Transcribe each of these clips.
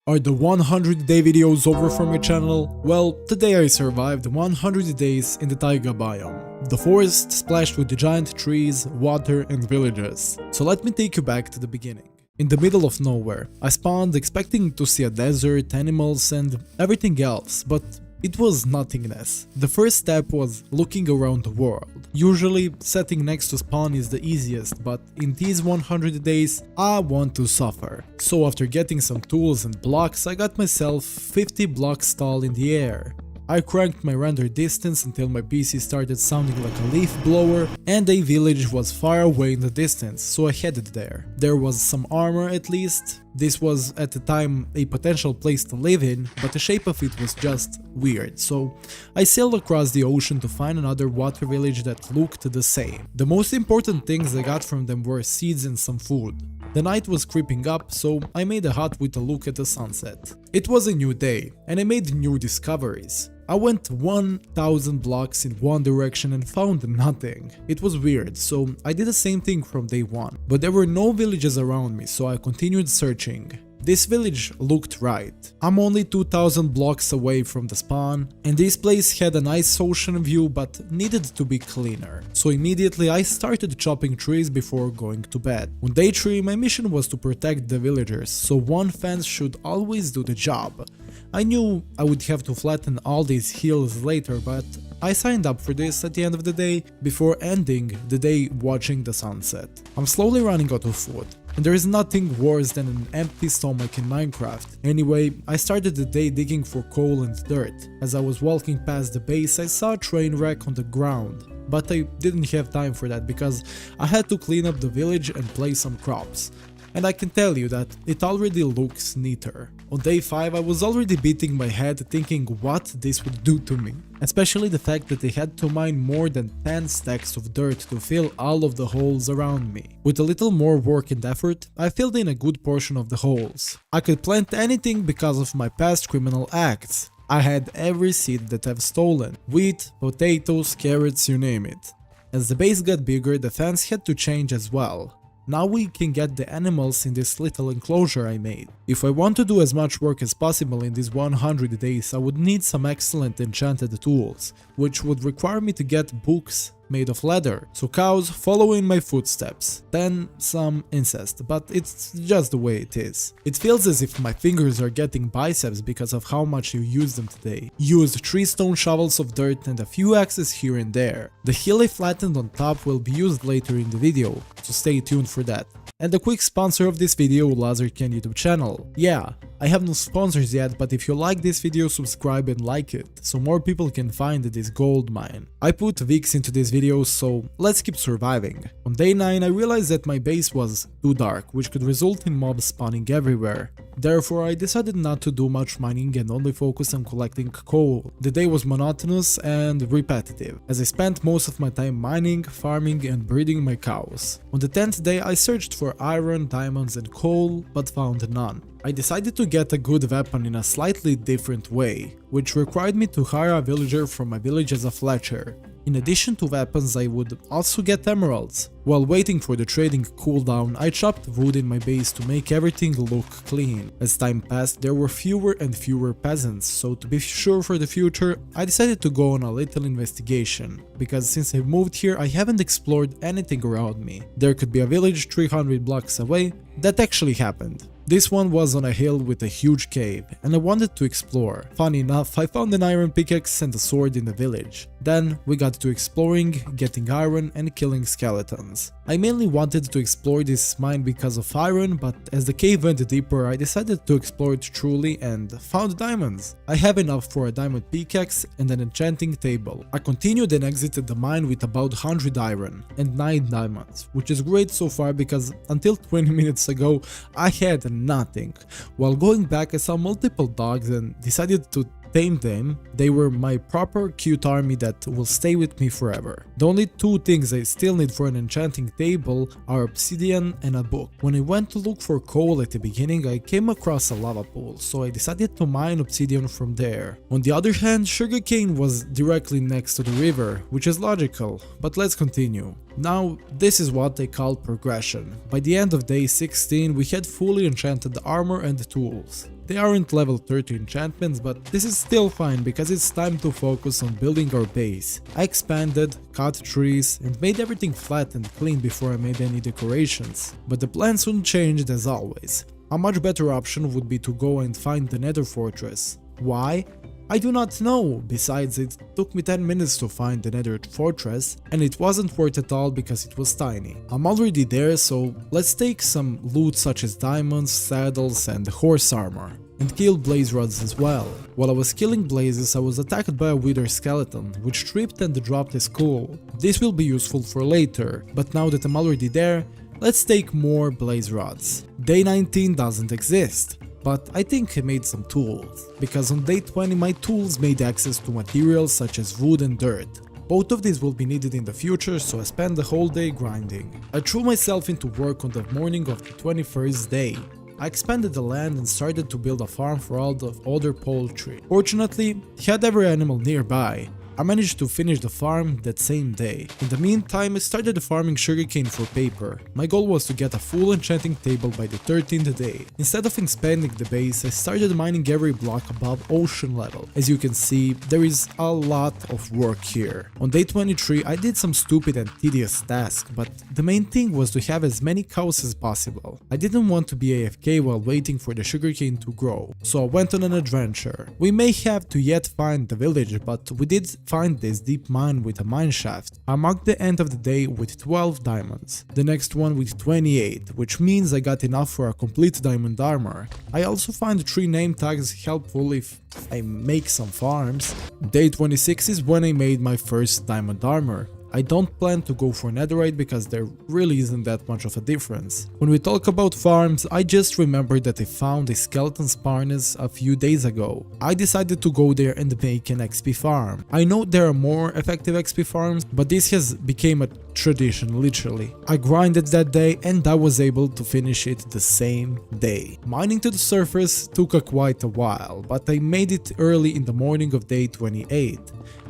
Are the 100-day videos over for my channel? Well, today I survived 100 days in the taiga biome. The forest splashed with the giant trees, water and villages. So let me take you back to the beginning. In the middle of nowhere, I spawned expecting to see a desert, animals and everything else, but it was nothingness. The first step was looking around the world. Usually, setting next to spawn is the easiest, but in these 100 days, I want to suffer. So after getting some tools and blocks, I got myself 50 blocks tall in the air. I cranked my render distance until my PC started sounding like a leaf blower, and a village was far away in the distance, so I headed there. There was some armor at least. This was at the time a potential place to live in, but the shape of it was just weird, so I sailed across the ocean to find another water village that looked the same. The most important things I got from them were seeds and some food. The night was creeping up, so I made a hut with a look at the sunset. It was a new day, and I made new discoveries. I went 1000 blocks in one direction and found nothing. It was weird, so I did the same thing from day one. But there were no villages around me, so I continued searching. This village looked right. I'm only 2000 blocks away from the spawn, and this place had a nice ocean view but needed to be cleaner. So immediately I started chopping trees before going to bed. On day 3 my mission was to protect the villagers, so one fence should always do the job. I knew I would have to flatten all these hills later, but I signed up for this at the end of the day before ending the day watching the sunset. I'm slowly running out of food. And there is nothing worse than an empty stomach in Minecraft. Anyway, I started the day digging for coal and dirt. As I was walking past the base, I saw a train wreck on the ground. But I didn't have time for that because I had to clean up the village and place some crops. And I can tell you that it already looks neater. On day 5 I was already beating my head thinking what this would do to me. Especially the fact that they had to mine more than 10 stacks of dirt to fill all of the holes around me. With a little more work and effort, I filled in a good portion of the holes. I could plant anything because of my past criminal acts. I had every seed that I've stolen. Wheat, potatoes, carrots, you name it. As the base got bigger, the fence had to change as well. Now we can get the animals in this little enclosure I made. If I want to do as much work as possible in these 100 days, I would need some excellent enchanted tools, which would require me to get books made of leather, so cows follow in my footsteps, then some incest, but it's just the way it is. It feels as if my fingers are getting biceps because of how much you use them today. Used 3 stone shovels of dirt and a few axes here and there. The hill I flattened on top will be used later in the video, so stay tuned for that. And a quick sponsor of this video, LazarCan YouTube channel. Yeah, I have no sponsors yet, but if you like this video, subscribe and like it, so more people can find this gold mine. I put weeks into this video, so let's keep surviving. On day 9 I realized that my base was too dark, which could result in mobs spawning everywhere. Therefore I decided not to do much mining and only focus on collecting coal. The day was monotonous and repetitive, as I spent most of my time mining, farming and breeding my cows. On the 10th day I searched for iron, diamonds and coal, but found none. I decided to get a good weapon in a slightly different way, which required me to hire a villager from my village as a fletcher. In addition to weapons, I would also get emeralds. While waiting for the trading cooldown, I chopped wood in my base to make everything look clean. As time passed, there were fewer and fewer peasants, so to be sure for the future, I decided to go on a little investigation, because since I moved here, I haven't explored anything around me. There could be a village 300 blocks away. That actually happened. This one was on a hill with a huge cave, and I wanted to explore. Funny enough, I found an iron pickaxe and a sword in the village. Then we got to exploring, getting iron and killing skeletons. I mainly wanted to explore this mine because of iron, but as the cave went deeper I decided to explore it truly and found diamonds. I have enough for a diamond pickaxe and an enchanting table. I continued and exited the mine with about 100 iron and 9 diamonds, which is great so far because until 20 minutes ago I had nothing. While going back I saw multiple dogs and decided to tame them. They were my proper cute army that will stay with me forever. The only 2 things I still need for an enchanting table are obsidian and a book. When I went to look for coal at the beginning, I came across a lava pool, so I decided to mine obsidian from there. On the other hand, sugarcane was directly next to the river, which is logical, but let's continue. Now, this is what they call progression. By the end of day 16, we had fully enchanted armor and tools. They aren't level 30 enchantments, but this is still fine because it's time to focus on building our base. I expanded, cut trees, and made everything flat and clean before I made any decorations. But the plan soon changed as always. A much better option would be to go and find the Nether Fortress. Why? I do not know, besides it took me 10 minutes to find the Nether Fortress and it wasn't worth it all because it was tiny. I'm already there, so let's take some loot such as diamonds, saddles and horse armor. And kill blaze rods as well. While I was killing blazes, I was attacked by a wither skeleton, which tripped and dropped his skull. This will be useful for later, but now that I'm already there, let's take more blaze rods. Day 19 doesn't exist. But I think I made some tools, because on day 20 my tools made access to materials such as wood and dirt. Both of these will be needed in the future, so I spent the whole day grinding. I threw myself into work on the morning of the 21st day. I expanded the land and started to build a farm for all the other poultry. Fortunately, I had every animal nearby. I managed to finish the farm that same day. In the meantime, I started farming sugarcane for paper. My goal was to get a full enchanting table by the 13th day. Instead of expanding the base, I started mining every block above ocean level. As you can see, there is a lot of work here. On day 23, I did some stupid and tedious tasks, but the main thing was to have as many cows as possible. I didn't want to be AFK while waiting for the sugarcane to grow, so I went on an adventure. We may have to yet find the village, but we did find this deep mine with a mine shaft. I marked the end of the day with 12 diamonds, the next one with 28, which means I got enough for a complete diamond armor. I also find 3 name tags helpful if I make some farms. Day 26 is when I made my first diamond armor. I don't plan to go for netherite because there really isn't that much of a difference. When we talk about farms, I just remembered that I found a skeleton spawners a few days ago. I decided to go there and make an XP farm. I know there are more effective XP farms, but this has become a tradition literally. I grinded that day and I was able to finish it the same day. Mining to the surface took quite a while, but I made it early in the morning of day 28.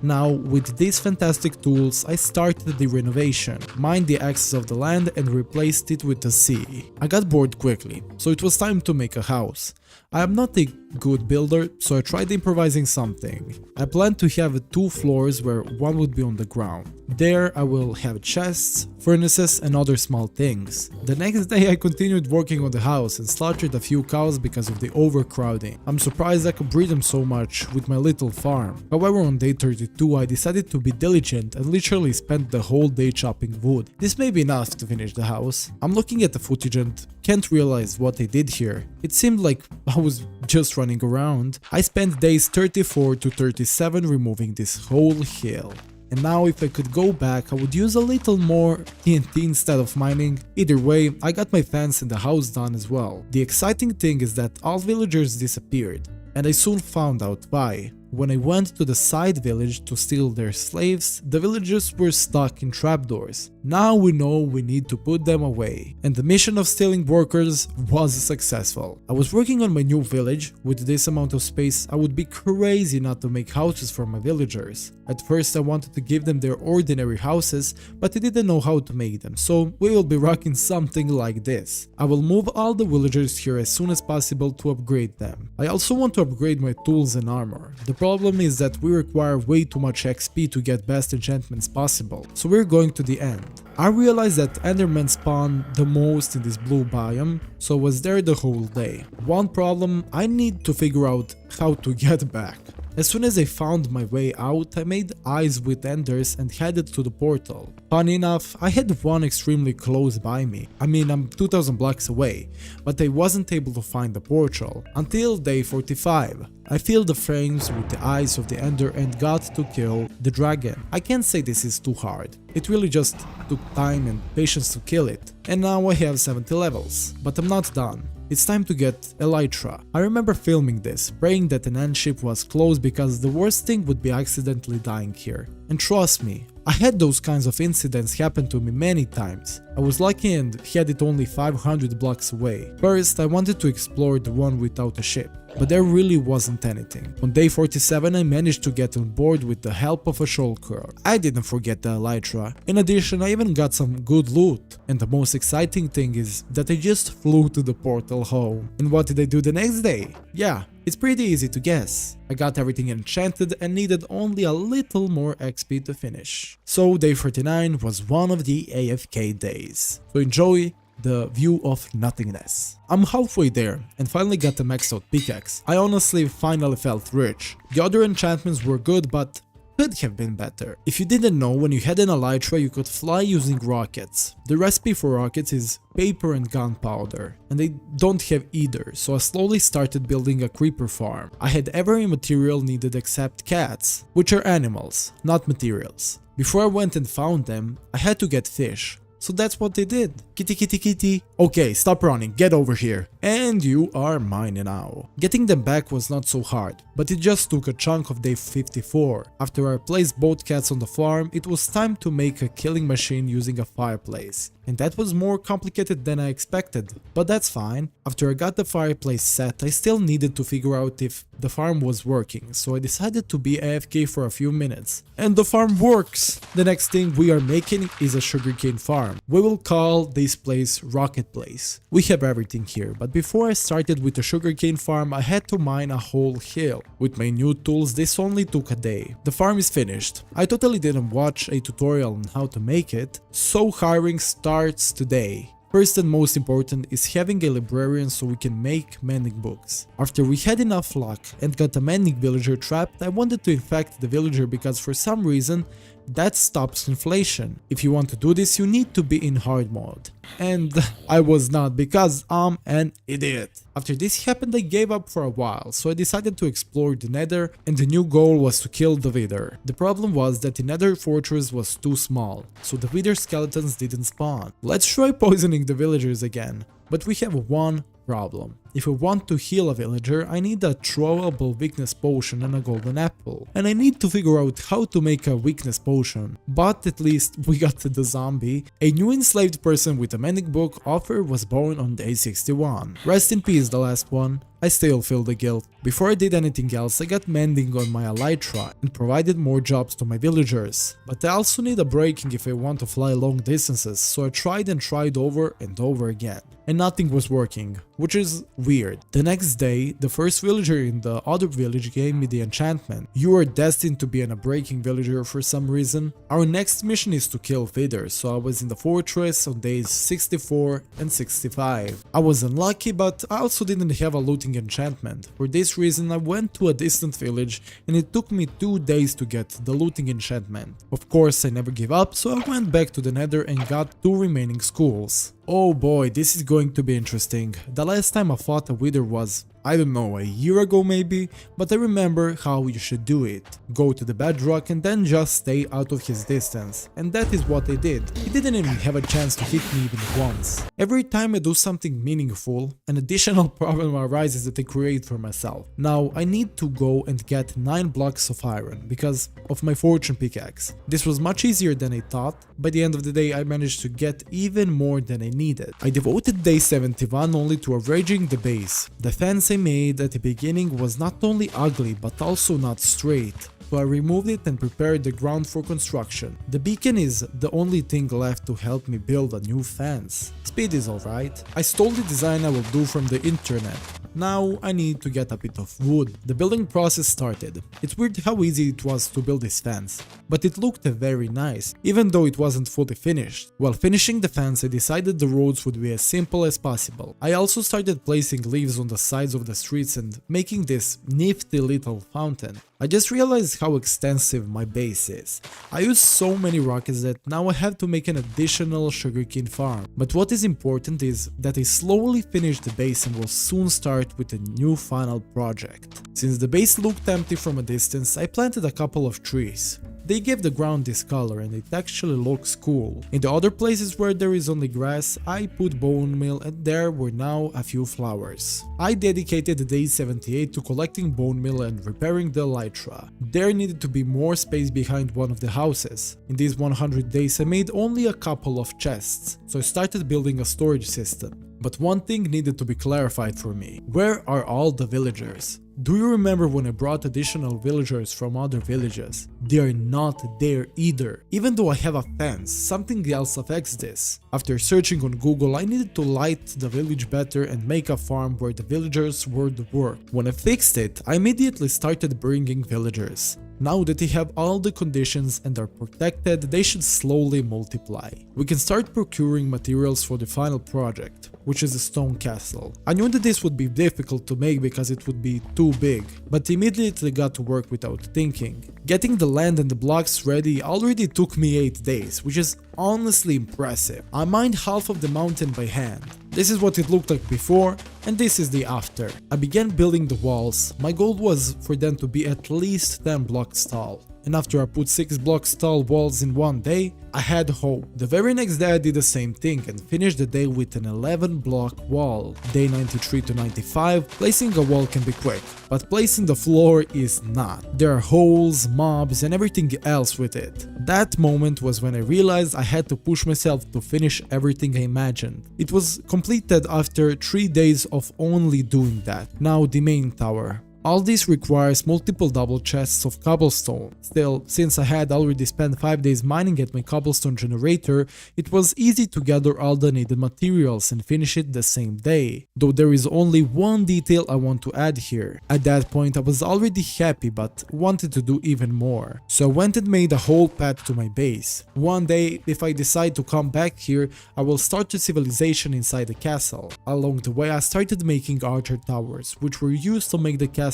Now, with these fantastic tools, I started the renovation, mined the axis of the land and replaced it with the sea. I got bored quickly, so it was time to make a house. I am not a good builder, so I tried improvising something. I planned to have 2 floors where one would be on the ground. There I will have chests, furnaces and other small things. The next day I continued working on the house and slaughtered a few cows because of the overcrowding. I'm surprised I could breed them so much with my little farm. However, on day 32 I decided to be diligent and literally spent the whole day chopping wood. This may be enough to finish the house. I'm looking at the footage and can't realize what I did here. It seemed like I was just running around. I spent days 34 to 37 removing this whole hill. And now if I could go back, I would use a little more TNT instead of mining. Either way, I got my fence and the house done as well. The exciting thing is that all villagers disappeared, and I soon found out why. When I went to the side village to steal their slaves, the villagers were stuck in trapdoors. Now we know we need to put them away. And the mission of stealing workers was successful. I was working on my new village. With this amount of space, I would be crazy not to make houses for my villagers. At first I wanted to give them their ordinary houses, but I didn't know how to make them, so we will be rocking something like this. I will move all the villagers here as soon as possible to upgrade them. I also want to upgrade my tools and armor. The problem is that we require way too much XP to get best enchantments possible, so we're going to the end. I realized that Endermen spawn the most in this blue biome, so I was there the whole day. One problem, I need to figure out how to get back. As soon as I found my way out, I made eyes with enders and headed to the portal. Funny enough, I had one extremely close by me. I mean, I'm 2000 blocks away, but I wasn't able to find the portal until day 45. I filled the frames with the eyes of the ender and got to kill the dragon. I can't say this is too hard. It really just took time and patience to kill it. And now I have 70 levels, but I'm not done. It's time to get elytra. I remember filming this, praying that an end ship was close because the worst thing would be accidentally dying here. And trust me, I had those kinds of incidents happen to me many times. I was lucky and had it only 500 blocks away. First, I wanted to explore the one without a ship. but there really wasn't anything. On day 47 I managed to get on board with the help of a shulker. I didn't forget the elytra. In addition, I even got some good loot. And the most exciting thing is that I just flew to the portal home. And what did I do the next day? Yeah, it's pretty easy to guess. I got everything enchanted and needed only a little more XP to finish. So day 49 was one of the AFK days. So enjoy the view of nothingness. I'm halfway there and finally got the maxed out pickaxe. I honestly finally felt rich. The other enchantments were good, but could have been better. If you didn't know, when you had an elytra you could fly using rockets. The recipe for rockets is paper and gunpowder, and they don't have either, so I slowly started building a creeper farm. I had every material needed except cats, which are animals, not materials. Before I went and found them, I had to get fish. So that's what they did. Kitty kitty kitty. Okay, stop running, get over here. And you are mine now. Getting them back was not so hard, but it just took a chunk of day 54. After I placed both cats on the farm, it was time to make a killing machine using a fireplace. And that was more complicated than I expected, but that's fine. After I got the fireplace set, I still needed to figure out if the farm was working, so I decided to be AFK for a few minutes. And the farm works! The next thing we are making is a sugarcane farm. We will call this place Rocket Place. We have everything here, but before I started with the sugarcane farm, I had to mine a whole hill. With my new tools, this only took a day. The farm is finished. I totally didn't watch a tutorial on how to make it, so hiring starts today. First and most important is having a librarian so we can make mending books. After we had enough luck and got a mending villager trapped, I wanted to infect the villager because for some reason that stops inflation. If you want to do this, you need to be in hard mode. And I was not, because I'm an idiot. After this happened, I gave up for a while, so I decided to explore the nether, and the new goal was to kill the wither. The problem was that the nether fortress was too small, so the wither skeletons didn't spawn. Let's try poisoning the villagers again. But we have one problem. If I want to heal a villager, I need a throwable weakness potion and a golden apple. And I need to figure out how to make a weakness potion. But at least we got the zombie. A new enslaved person with a mending book offer was born on day 61. Rest in peace, the last one. I still feel the guilt. Before I did anything else, I got mending on my elytra and provided more jobs to my villagers. But I also need a breaking if I want to fly long distances, so I tried and tried over and over again. And nothing was working, which is weird. The next day, the first villager in the other village gave me the enchantment. You are destined to be an unbreaking villager for some reason. Our next mission is to kill withers, so I was in the fortress on days 64 and 65. I was unlucky, but I also didn't have a looting enchantment. For this reason, I went to a distant village and it took me 2 days to get the looting enchantment. Of course, I never gave up, so I went back to the nether and got 2 remaining skulls. Oh boy, this is going to be interesting. The last time I fought a wither was, I don't know, a year ago maybe, but I remember how you should do it. Go to the bedrock and then just stay out of his distance. And that is what I did. He didn't even have a chance to hit me even once. Every time I do something meaningful, an additional problem arises that I create for myself. Now I need to go and get 9 blocks of iron because of my fortune pickaxe. This was much easier than I thought. By the end of the day I managed to get even more than I needed. I devoted day 71 only to arranging the base. The fence I made at the beginning was not only ugly but also not straight, so I removed it and prepared the ground for construction. The beacon is the only thing left to help me build a new fence. Speed is alright. I stole the design I will do from the internet. Now I need to get a bit of wood. The building process started. It's weird how easy it was to build this fence, but it looked very nice, even though it wasn't fully finished. While finishing the fence, I decided the roads would be as simple as possible. I also started placing leaves on the sides of the streets and making this nifty little fountain. I just realized how extensive my base is. I used so many rockets that now I have to make an additional sugarcane farm. But what is important is that I slowly finished the base and will soon start with a new final project. Since the base looked empty from a distance, I planted a couple of trees. They give the ground this color and it actually looks cool. In the other places where there is only grass, I put bone meal and there were now a few flowers. I dedicated day 78 to collecting bone meal and repairing the elytra. There needed to be more space behind one of the houses. In these 100 days I made only a couple of chests, so I started building a storage system. But one thing needed to be clarified for me. Where are all the villagers? Do you remember when I brought additional villagers from other villages? They are not there either. Even though I have a fence, something else affects this. After searching on Google, I needed to light the village better and make a farm where the villagers would work. When I fixed it, I immediately started bringing villagers. Now that they have all the conditions and are protected, they should slowly multiply. We can start procuring materials for the final project, which is a stone castle. I knew that this would be difficult to make because it would be too big, but immediately got to work without thinking. Getting the land and the blocks ready already took me 8 days, which is honestly impressive. I mined half of the mountain by hand. This is what it looked like before, and this is the after. I began building the walls. My goal was for them to be at least 10 blocks tall. And after I put 6 blocks tall walls in one day, I had hope. The very next day I did the same thing and finished the day with an 11 block wall. Day 93 to 95, placing a wall can be quick, but placing the floor is not. There are holes, mobs and everything else with it. That moment was when I realized I had to push myself to finish everything I imagined. It was completed after 3 days of only doing that. Now the main tower. All this requires multiple double chests of cobblestone. Still, since I had already spent 5 days mining at my cobblestone generator, it was easy to gather all the needed materials and finish it the same day. Though there is only one detail I want to add here. At that point I was already happy but wanted to do even more. So I went and made a whole path to my base. One day, if I decide to come back here, I will start a civilization inside the castle. Along the way I started making archer towers, which were used to make the castle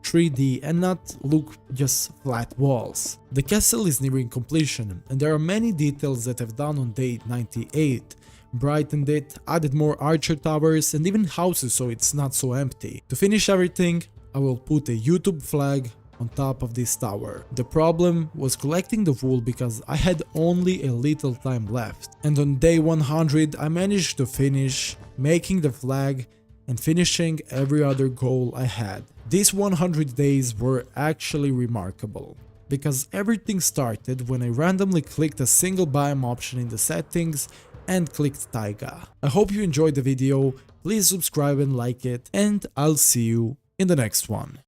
3D and not look just flat walls. The castle is nearing completion and there are many details that I've done on day 98. Brightened it, added more archer towers and even houses so it's not so empty. To finish everything, I will put a YouTube flag on top of this tower. The problem was collecting the wool because I had only a little time left. And on day 100 I managed to finish making the flag and finishing every other goal I had. These 100 days were actually remarkable, because everything started when I randomly clicked a single biome option in the settings and clicked TAIGA. I hope you enjoyed the video, please subscribe and like it, and I'll see you in the next one.